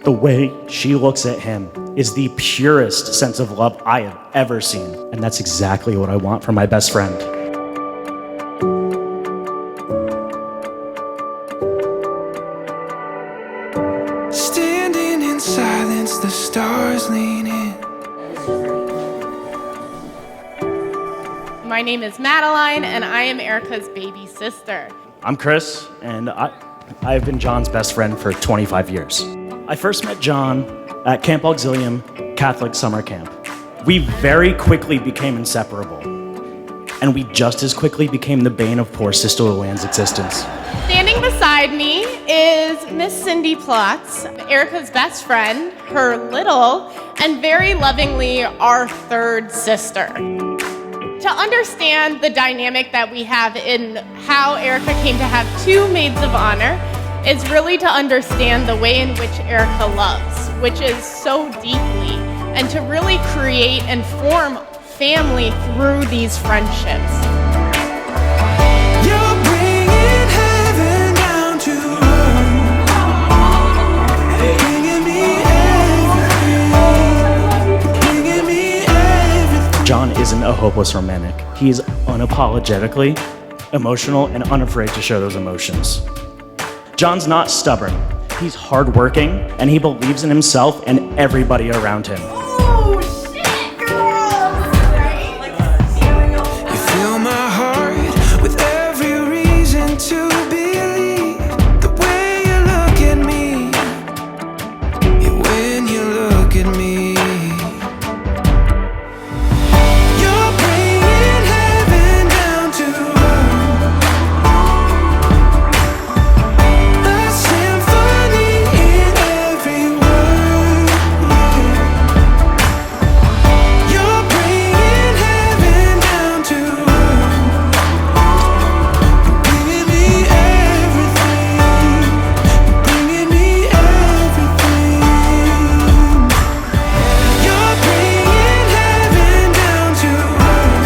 The way she looks at him is the purest sense of love I have ever seen. And that's exactly what I want for my best friend. Standing in silence, the stars lean in. My name is Madeline, and I am Erika's baby sister. I'm Chris, and I've been John's best friend for 25 years. I first met Jon at Camp Auxilium Catholic Summer Camp. We very quickly became inseparable, and we just as quickly became the bane of poor Sister Luann's existence. Standing beside me is Miss Cindy Plotz, Erika's best friend, her little, and very lovingly our third sister. To understand the dynamic that we have in how Erika came to have two maids of honor is really to understand the way in which Erika loves, which is so deeply, and to really create and form family through these friendships. You're bringing heaven down to earth. Bringing me everything. Bringing me everything. Jon isn't a hopeless romantic. He is unapologetically emotional and unafraid to show those emotions. Jon's not stubborn. He's hardworking, and he believes in himself and everybody around him. Oh, shit, girls! Right? You fill my heart with every reason to believe the way you look at me. Yeah, when you look at me. You're bringing heaven down to earth. A symphony in every word. You're bringing heaven down to earth. Bringing me everything. Bringing me everything. You're bringing heaven down to earth.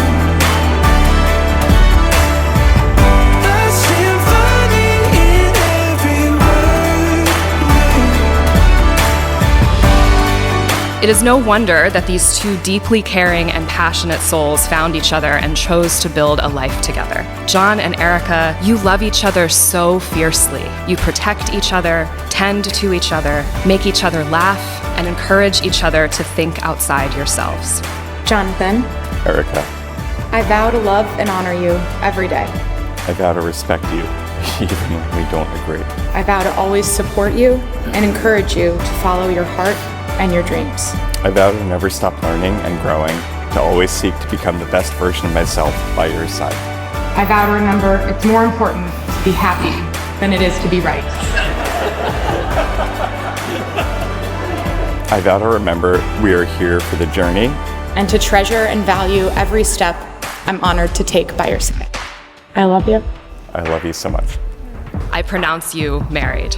A symphony in every word. It is no wonder that these two deeply caring and passionate souls found each other and chose to build a life together. Jon and Erika, you love each other so fiercely. You protect each other, tend to each other, make each other laugh, and encourage each other to think outside yourselves. Jonathan, Erika, I vow to love and honor you every day. I vow to respect you, even when we don't agree. I vow to always support you and encourage you to follow your heart and your dreams. I vow to never stop learning and growing, to always seek to become the best version of myself by your side. I vow to remember it's more important to be happy than it is to be right. I vow to remember we are here for the journey. And to treasure and value every step I'm honored to take by your side. I love you. I love you so much. I pronounce you married.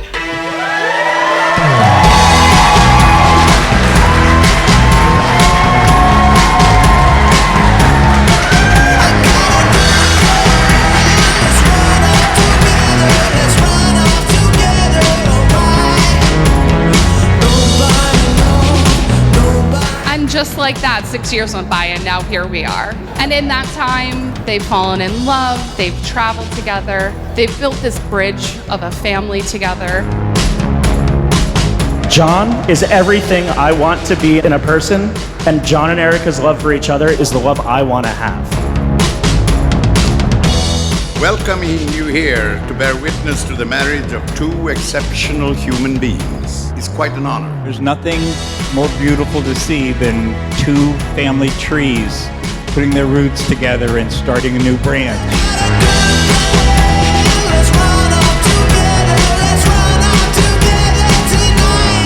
And just like that, 6 years went by and now here we are. And in that time, they've fallen in love, they've traveled together, they've built this bridge of a family together. Jon is everything I want to be in a person, and Jon and Erika's love for each other is the love I want to have. Welcoming you here to bear witness to the marriage of two exceptional human beings is quite an honor. There's nothing more beautiful to see than two family trees putting their roots together and starting a new branch.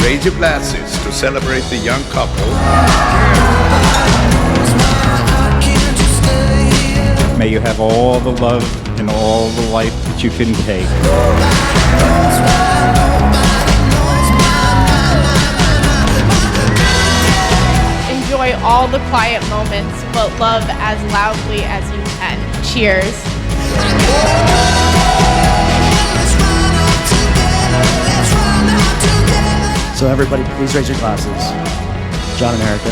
Raise your glasses to celebrate the young couple. May you have all the love and all the life that you can take. Enjoy all the quiet moments, but love as loudly as you can. Cheers. So everybody, please raise your glasses. Jon and Erika,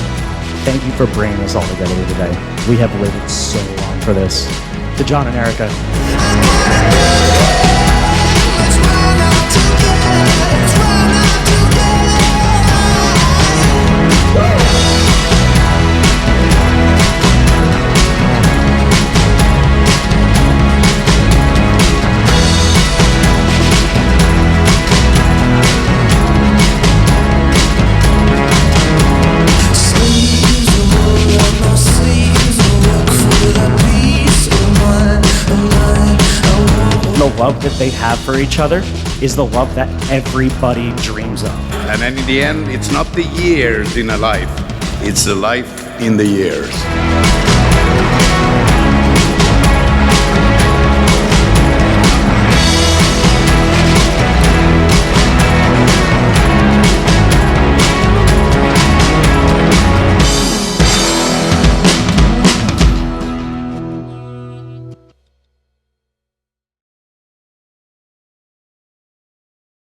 thank you for bringing us all together today. We have waited so long for this. To Jon and Erika. The love that they have for each other is the love that everybody dreams of. And then in the end, it's not the years in a life, it's the life in the years.